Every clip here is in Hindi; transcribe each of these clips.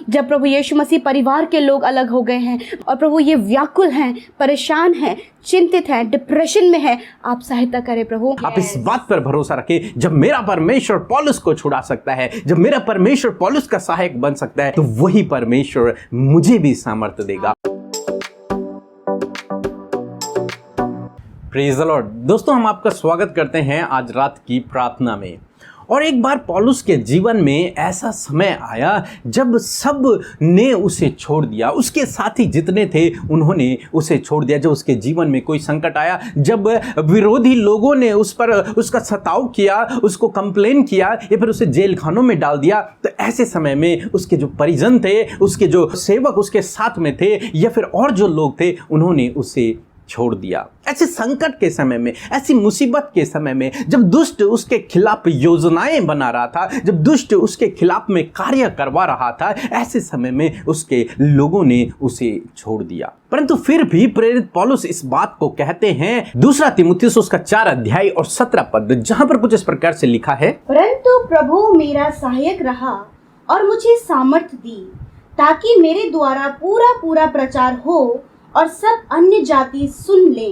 जब प्रभु यीशु मसीह परिवार के लोग अलग हो गए हैं और प्रभु ये व्याकुल हैं, परेशान हैं, चिंतित हैं, डिप्रेशन में है, आप सहायता करें प्रभु। आप इस बात पर भरोसा रखें, जब मेरा परमेश्वर पौलुस को छुड़ा सकता है, जब मेरा परमेश्वर पौलुस का सहायक बन सकता है, तो वही परमेश्वर मुझे भी सामर्थ्य देगा। Praise the Lord. दोस्तों, हम आपका स्वागत करते हैं आज रात की प्रार्थना में। और एक बार पौलुस के जीवन में ऐसा समय आया जब सब ने उसे छोड़ दिया, उसके साथी जितने थे उन्होंने उसे छोड़ दिया। जब उसके जीवन में कोई संकट आया, जब विरोधी लोगों ने उस पर उसका सताव किया, उसको कंप्लेन किया या फिर उसे जेल खानों में डाल दिया, तो ऐसे समय में उसके जो परिजन थे, उसके जो सेवक उसके साथ में थे या फिर और जो लोग थे, उन्होंने उसे छोड़ दिया। ऐसे संकट के समय में, ऐसी मुसीबत के समय में, जब दुष्ट उसके खिलाफ योजनाएं बना रहा था, जब दुष्ट उसके खिलाफ में कार्य करवा रहा था, ऐसे समय में उसके लोगों ने उसे छोड़ दिया। परंतु फिर भी प्रेरित पौलुस इस बात को कहते हैं, दूसरा तीमुथियुस उसका 4 अध्याय और 17 पद, जहां पर कुछ इस प्रकार से लिखा है, परंतु प्रभु मेरा सहायक रहा और मुझे सामर्थ्य दी, ताकि मेरे द्वारा पूरा प्रचार हो और सब अन्य जाति सुन ले।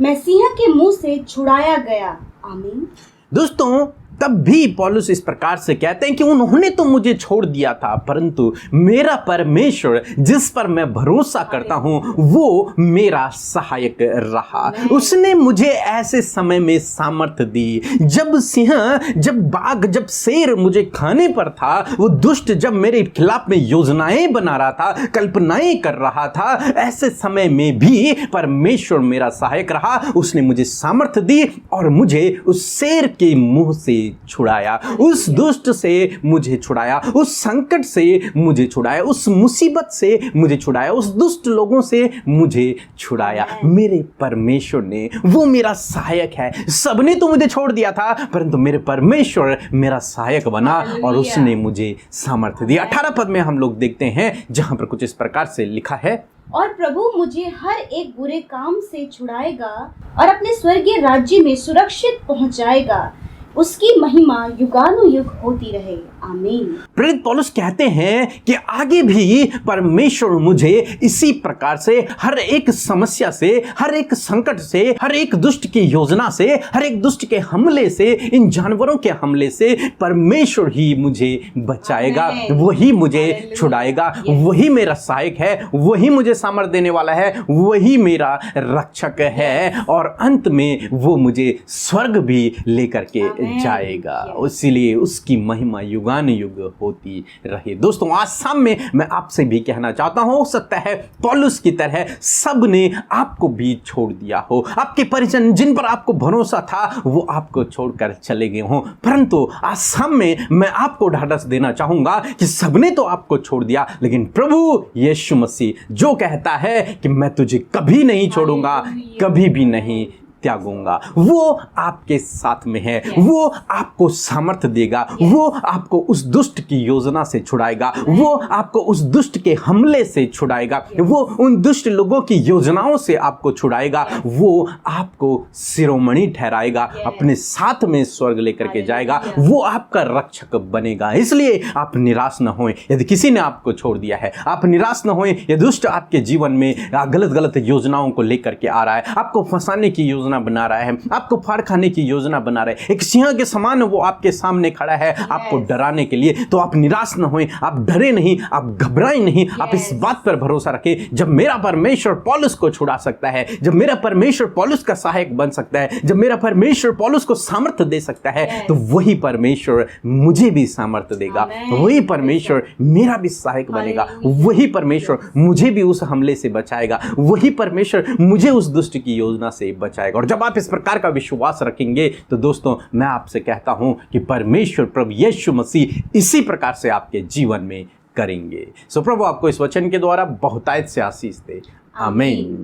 मैं सिंह के मुंह से छुड़ाया गया। आमीन। दोस्तों, तब भी पौलुस इस प्रकार से कहते हैं कि उन्होंने तो मुझे छोड़ दिया था, परंतु मेरा परमेश्वर जिस पर मैं भरोसा करता हूं वो मेरा सहायक रहा। उसने मुझे ऐसे समय में सामर्थ्य दी, जब सिंह, जब बाघ, जब शेर मुझे खाने पर था, वो दुष्ट जब मेरे खिलाफ में योजनाएं बना रहा था, कल्पनाएं कर रहा था, ऐसे समय में भी परमेश्वर मेरा सहायक रहा। उसने मुझे सामर्थ्य दी और मुझे उस शेर के मुंह से छुड़ाया, उस दुष्ट से मुझे छुड़ाया, उस संकट से मुझे छुड़ाया, उस मुसीबत से मुझे छुड़ाया, उस दुष्ट लोगों से मुझे छुड़ाया। मेरे परमेश्वर ने, वो मेरा सहायक है। सबने तो मुझे छोड़ दिया था, परंतु मेरे परमेश्वर मेरा सहायक बना और उसने मुझे सामर्थ्य दिया। 18 पद में हम लोग देखते हैं, जहां पर कुछ इस प्रकार से लिखा है, और प्रभु मुझे हर एक बुरे काम से छुड़ाएगा और अपने स्वर्गीय राज्य में सुरक्षित पहुंचाएगा। उसकी महिमा युगानुयुग होती रहे। आमीन। प्रेरित पौलुस कहते हैं कि आगे भी परमेश्वर मुझे इसी प्रकार से हर एक समस्या से, हर एक संकट से, हर एक दुष्ट की योजना से, हर एक दुष्ट के हमले से, इन जानवरों के हमले से परमेश्वर ही मुझे बचाएगा, वही मुझे छुड़ाएगा, वही मेरा सहायक है, वही मुझे सामर्थ्य देने वाला है, वही मेरा रक्षक है और अंत में वो मुझे स्वर्ग भी लेकर के जाएगा। इसीलिए उसकी महिमा युगानुयुग होती रहे। दोस्तों, आज शाम में मैं आपसे भी कहना चाहता हूं, हो सकता है पौलुस की तरह सब ने आपको भी छोड़ दिया हो, आपके परिजन जिन पर आपको भरोसा था वो आपको छोड़कर चले गए हों, परंतु आज शाम में मैं आपको ढाढ़स देना चाहूंगा कि सबने तो आपको छोड़ दिया, लेकिन प्रभु यीशु मसीह जो कहता है कि मैं तुझे कभी नहीं छोड़ूंगा, कभी भी नहीं त्यागूंगा, वो आपके साथ में है, वो आपको सामर्थ्य देगा, वो आपको उस दुष्ट की योजना से छुड़ाएगा, वो आपको उस दुष्ट के हमले से छुड़ाएगा, वो उन दुष्ट लोगों की योजनाओं से आपको छुड़ाएगा, वो आपको शिरोमणि ठहराएगा, अपने साथ में स्वर्ग लेकर के जाएगा, वो आपका रक्षक बनेगा। इसलिए आप निराश न होएं यदि किसी ने आपको छोड़ दिया है, आप निराश न होएं यदि दुष्ट आपके जीवन में गलत योजनाओं को लेकर के आ रहा है, आपको फंसाने की योजना बना रहा है, आपको फाड़ खाने की योजना बना रहा है, एक सिंह के समान वो आपके सामने खड़ा है आपको डराने के लिए। तो आप निराश न होएं, आप डरे नहीं, आप घबराएं नहीं, आप इस बात पर भरोसा रखें, जब मेरा परमेश्वर पौलुस को छुड़ा सकता है, जब मेरा परमेश्वर पौलुस का सहायक बन सकता है, जब मेरा परमेश्वर पौलुस को सामर्थ्य दे सकता है, तो वही परमेश्वर मुझे भी सामर्थ्य देगा, वही परमेश्वर मेरा भी सहायक बनेगा, वही परमेश्वर मुझे भी उस हमले से बचाएगा, वही परमेश्वर मुझे उस दुष्ट की योजना से बचाएगा। और जब आप इस प्रकार का विश्वास रखेंगे तो दोस्तों, मैं आपसे कहता हूं कि परमेश्वर प्रभु यीशु मसीह इसी प्रकार से आपके जीवन में करेंगे। सो प्रभु आपको इस वचन के द्वारा बहुतायत से आशीष दे। आमीन।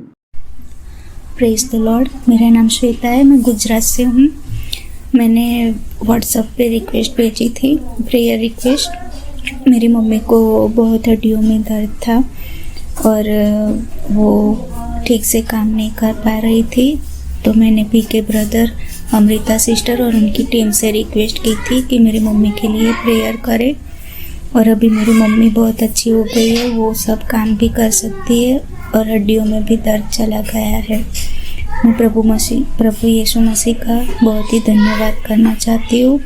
Praise the Lord. मेरा नाम श्वेता है, मैं गुजरात से हूँ। मैंने व्हाट्सएप पे रिक्वेस्ट भेजी थी, प्रेयर रिक्वेस्ट। मेरी मम्मी को बहुत हड्डियों में दर्द था और वो ठीक से काम नहीं कर पा रही थी, तो मैंने पीके ब्रदर, अमृता सिस्टर और उनकी टीम से रिक्वेस्ट की थी कि मेरी मम्मी के लिए प्रेयर करें। और अभी मेरी मम्मी बहुत अच्छी हो गई है, वो सब काम भी कर सकती है और हड्डियों में भी दर्द चला गया है। मैं प्रभु यीशु मसीह का बहुत ही धन्यवाद करना चाहती हूँ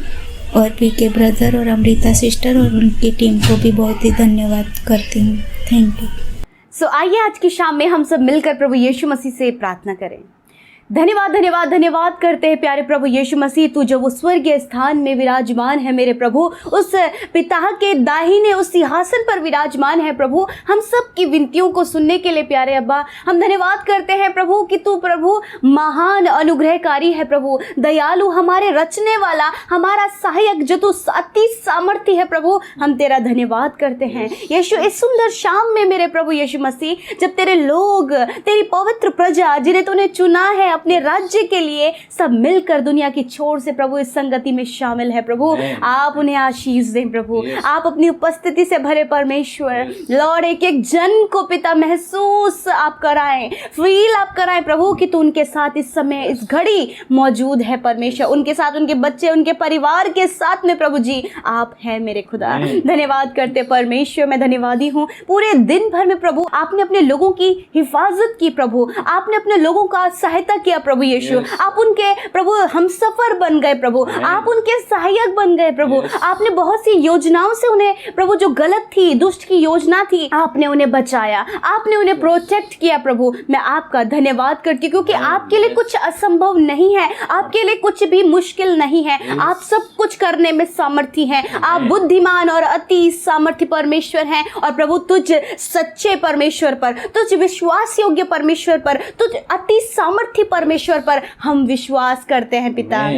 और पीके ब्रदर और अमृता सिस्टर और उनकी टीम को भी बहुत ही धन्यवाद करती हूँ। Thank you. सो आइए आज की शाम में हम सब मिलकर प्रभु यीशु मसीह से प्रार्थना करें। धन्यवाद धन्यवाद धन्यवाद करते हैं प्यारे प्रभु यीशु मसीह, तू जो वो स्वर्गीय स्थान में विराजमान है मेरे प्रभु, उस पिता के दाहिने उस सिंहासन पर विराजमान है प्रभु। हम सब की विनतियों को सुनने के लिए प्यारे अब्बा हम धन्यवाद करते हैं प्रभु कि तू प्रभु महान अनुग्रहकारी है प्रभु, दयालु, हमारे रचने वाला, हमारा सहायक, जो तू अति सामर्थी है प्रभु। हम तेरा धन्यवाद करते हैं यीशु इस सुंदर शाम में मेरे प्रभु यीशु मसीह, जब तेरे लोग, तेरी पवित्र प्रजा जिन्हें तूने चुना है अपने राज्य के लिए, सब मिलकर दुनिया की छोर से प्रभु इस संगति में शामिल है प्रभु। आप उन्हें आशीष दें प्रभु, आप अपनी उपस्थिति से भरे परमेश्वर लॉर्ड एक एक जन को पिता महसूस आप कराएं, फील आप कराएं प्रभु कि तू उनके साथ इस समय इस घड़ी मौजूद है परमेश्वर, उनके साथ, उनके बच्चे, उनके परिवार के साथ में प्रभु जी आप हैं मेरे खुदा। धन्यवाद करते परमेश्वर, मैं धन्यवादी हूँ। पूरे दिन भर में प्रभु आपने अपने लोगों की हिफाजत की प्रभु, आपने अपने लोगों का सहायता किया प्रभु यीशु, आप उनके प्रभु हम सफर बन गए प्रभु, आप उनके सहायक बन गए प्रभु। आपने बहुत सी योजनाओं से उन्हें प्रभु, जो गलत थी, दुष्ट की योजना थी, आपने उन्हें बचाया, आपने उन्हें प्रोटेक्ट किया प्रभु। मैं आपका धन्यवाद करती हूँ क्योंकि आपके लिए कुछ असंभव नहीं है, आपके लिए कुछ भी मुश्किल नहीं है, आप सब कुछ करने में सामर्थी हैं, आप बुद्धिमान और अति सामर्थी परमेश्वर हैं। और प्रभु तुझ सच्चे परमेश्वर पर, तुझ विश्वास योग्य परमेश्वर पर, तुझ अति सामर्थी परमेश्वर पर हम विश्वास करते हैं पिता।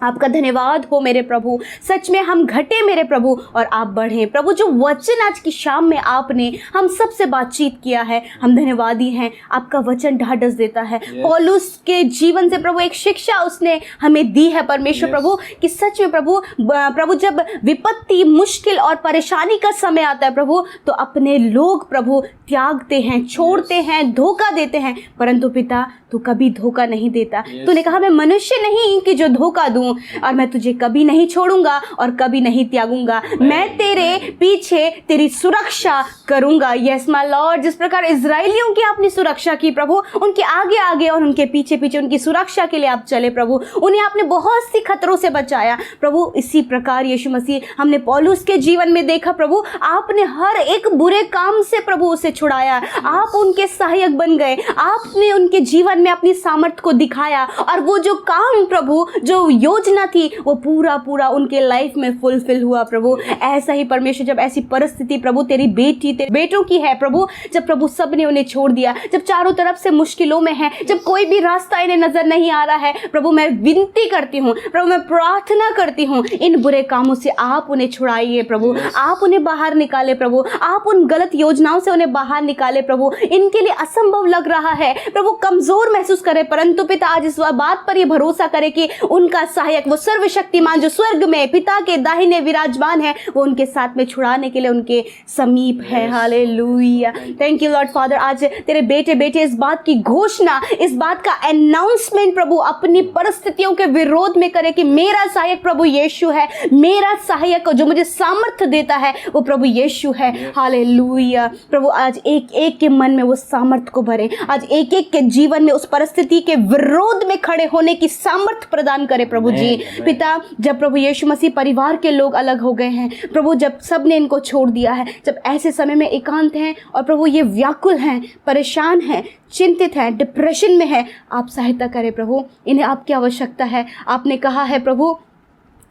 आपका धन्यवाद हो मेरे प्रभु, सच में हम घटे मेरे प्रभु और आप बढ़ें प्रभु। जो वचन आज की शाम में आपने हम सब से बातचीत किया है, हम धन्यवादी हैं। आपका वचन ढाढ़स देता है। पौलुस के जीवन से प्रभु एक शिक्षा उसने हमें दी है परमेश्वर प्रभु, कि सच में प्रभु जब विपत्ति, मुश्किल और परेशानी का समय आता है प्रभु, तो अपने लोग प्रभु त्यागते हैं, छोड़ते हैं, धोखा देते हैं, परंतु पिता तू कभी धोखा नहीं देता। तूने कहा मैं मनुष्य नहीं कि जो धोखा दूं, और मैं तुझे कभी नहीं छोड़ूंगा और कभी नहीं त्यागूंगा, मैं तेरे पीछे तेरी सुरक्षा करूंगा। यस माय लॉर्ड, जिस प्रकार इजराइलियों की आपने सुरक्षा की प्रभु, उनके आगे आगे और उनके पीछे पीछे उनकी सुरक्षा के लिए आप चले प्रभु, उन्हें आपने बहुत सी खतरों से बचाया प्रभु। इसी प्रकार यीशु मसीह हमने पौलुस के जीवन में देखा प्रभु, आपने हर एक बुरे काम से प्रभु उसे छुड़ाया, आप उनके सहायक बन गए, आपने उनके जीवन में अपनी सामर्थ को दिखाया, और वो जो काम प्रभु, जो योजना थी, वो पूरा उनके लाइफ में फुलफिल हुआ प्रभु। ऐसा ही परमेश्वर, जब ऐसी परिस्थिति प्रभु तेरी बेटी, तेरे बेटों की है प्रभु, जब प्रभु सब ने उन्हें छोड़ दिया, जब चारों तरफ से मुश्किलों में है, जब कोई भी रास्ता इन्हें नजर नहीं आ रहा है प्रभु, मैं विनती करती हूँ प्रभु, मैं प्रार्थना करती हूँ, इन बुरे कामों से आप उन्हें छुड़ाइए प्रभु, आप उन्हें बाहर निकाले प्रभु, आप उन गलत योजनाओं से उन्हें बाहर निकाले प्रभु। इनके लिए असंभव लग रहा है प्रभु, कमजोर महसूस करे, परंतु पिता आज इस बात पर ये भरोसा करे कि उनका सहायक, वो सर्वशक्तिमान जो स्वर्ग में पिता के दाहिने विराजमान है, वो उनके साथ में छुड़ाने के लिए उनके समीप है। Hallelujah, thank you Lord father. आज तेरे बेटे इस बात की घोषणा, इस बात का अनाउंसमेंट प्रभु अपनी परिस्थितियों के विरोध में करे कि मेरा सहायक प्रभु यीशु है, मेरा सहायक जो मुझे सामर्थ्य देता है वो प्रभु यीशु है। हालेलुया प्रभु, आज एक एक के मन में वो सामर्थ्य को भरे, आज एक एक के जीवन में उस परिस्थिति के विरोध में खड़े होने की सामर्थ्य प्रदान करे प्रभु जी। पिता, जब प्रभु यीशु मसीह परिवार के लोग अलग हो गए हैं प्रभु, जब सब ने इनको छोड़ दिया है, जब ऐसे समय में एकांत हैं और प्रभु ये व्याकुल हैं, परेशान हैं, चिंतित हैं, डिप्रेशन में है, आप सहायता करें प्रभु, इन्हें आपकी आवश्यकता है। आपने कहा है प्रभु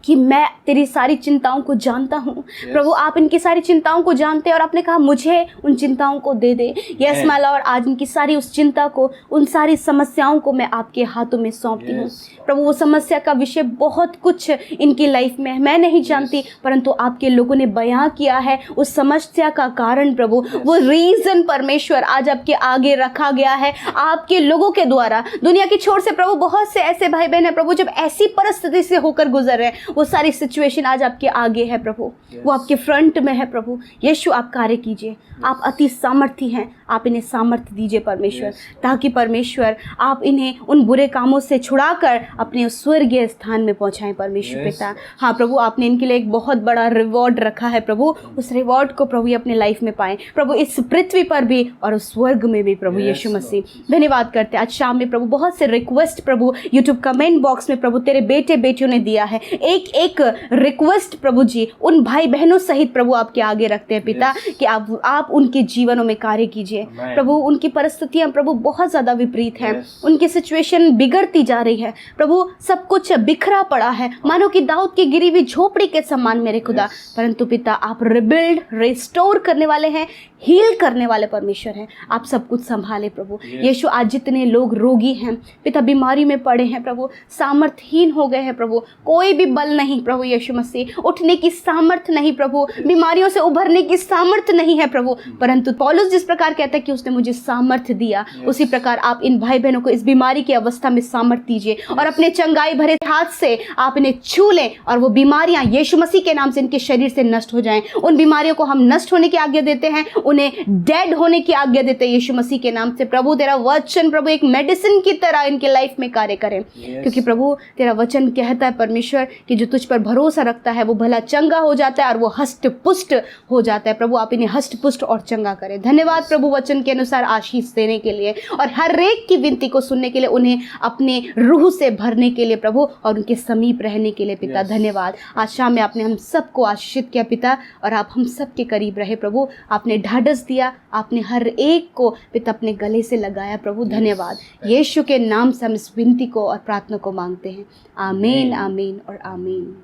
कि मैं तेरी सारी चिंताओं को जानता हूँ प्रभु, आप इनकी सारी चिंताओं को जानते हैं और आपने कहा मुझे उन चिंताओं को दे दे। यस माय लॉर्ड, आज इनकी सारी उस चिंता को, उन सारी समस्याओं को मैं आपके हाथों में सौंपती हूँ प्रभु। वो समस्या का विषय बहुत कुछ इनकी लाइफ में है, मैं नहीं जानती, परंतु आपके लोगों ने बयां किया है उस समस्या का कारण प्रभु, वो रीज़न परमेश्वर आज आपके आगे रखा गया है आपके लोगों के द्वारा। दुनिया की छोर से प्रभु बहुत से ऐसे भाई बहन है प्रभु, जब ऐसी परिस्थिति से होकर गुजर रहे हैं, वो सारी सिचुएशन आज आपके आगे है प्रभु, वो आपके फ्रंट में है प्रभु। यीशु, आप कार्य कीजिए, आप अति सामर्थी हैं, आप इन्हें सामर्थ्य दीजिए परमेश्वर, ताकि परमेश्वर आप इन्हें उन बुरे कामों से छुड़ाकर अपने उस स्वर्गीय स्थान में पहुंचाएं परमेश्वर पिता। हाँ प्रभु, आपने इनके लिए एक बहुत बड़ा रिवॉर्ड रखा है प्रभु, उस रिवॉर्ड को प्रभु ये अपने लाइफ में पाएं प्रभु, इस पृथ्वी पर भी और उस स्वर्ग में भी प्रभु यीशु मसीह। धन्यवाद करते हैं आज शाम में प्रभु, बहुत से रिक्वेस्ट प्रभु यूट्यूब कमेंट बॉक्स में प्रभु तेरे बेटे बेटियों ने दिया है, एक एक रिक्वेस्ट प्रभु जी उन भाई बहनों सहित प्रभु आपके आगे रखते हैं पिता कि आप उनके जीवनों में कार्य कीजिए प्रभु। उनकी परिस्थितियां प्रभु बहुत ज़्यादा विपरीत हैं, उनकी सिचुएशन बिगड़ती जा रही है प्रभु, सब कुछ बिखरा पड़ा है मानो कि दाऊद की गिरी हुई झोपड़ी के समान मेरे खुदा, परंतु पिता आप रिबिल्ड रिस्टोर करने वाले हैं, हील करने वाले परमेश्वर हैं, आप सब कुछ संभाले प्रभु यीशु। आज जितने लोग रोगी हैं पिता, बीमारी में पड़े हैं प्रभु, सामर्थ्यहीन हो गए हैं प्रभु, कोई भी बल नहीं प्रभु यीशु मसीह, उठने की सामर्थ्य नहीं प्रभु, बीमारियों से उभरने की सामर्थ्य नहीं है प्रभु, परंतु पौलुस जिस प्रकार कहता है कि उसने मुझे सामर्थ्य दिया, उसी प्रकार आप इन भाई बहनों को इस बीमारी की अवस्था में सामर्थ्य दीजिए और अपने चंगाई भरे हाथ से आप इन्हें छू लें और वो बीमारियां यीशु मसीह के नाम से इनके शरीर से नष्ट हो जाएं। उन बीमारियों को हम नष्ट होने की आज्ञा देते हैं, उन्हें डेड होने की आज्ञा देते हैं यीशु मसीह के नाम से प्रभु। तेरा वचन प्रभु एक मेडिसिन की तरह इनके लाइफ में कार्य करें, क्योंकि प्रभु तेरा वचन कहता है परमेश्वर कि जो तुझ पर भरोसा रखता है वो भला चंगा हो जाता है और वो हष्ट पुष्ट हो जाता है प्रभु। आप इन्हें हष्ट पुष्ट और चंगा करें। धन्यवाद प्रभु वचन के अनुसार आशीष देने के लिए और हर एक की विनती को सुनने के लिए, उन्हें अपने रूह से भरने के लिए प्रभु और उनके समीप रहने के लिए पिता। धन्यवाद, आज शाम में आपने हम सबको आशीषित किया पिता और आप हम सब के करीब रहे प्रभु, आपने ढाढ़स दिया, आपने हर एक को पिता अपने गले से लगाया प्रभु। धन्यवाद, यीशु के नाम से हम इस विनती को और प्रार्थना को मांगते हैं। आमीन, आमीन और आमीन।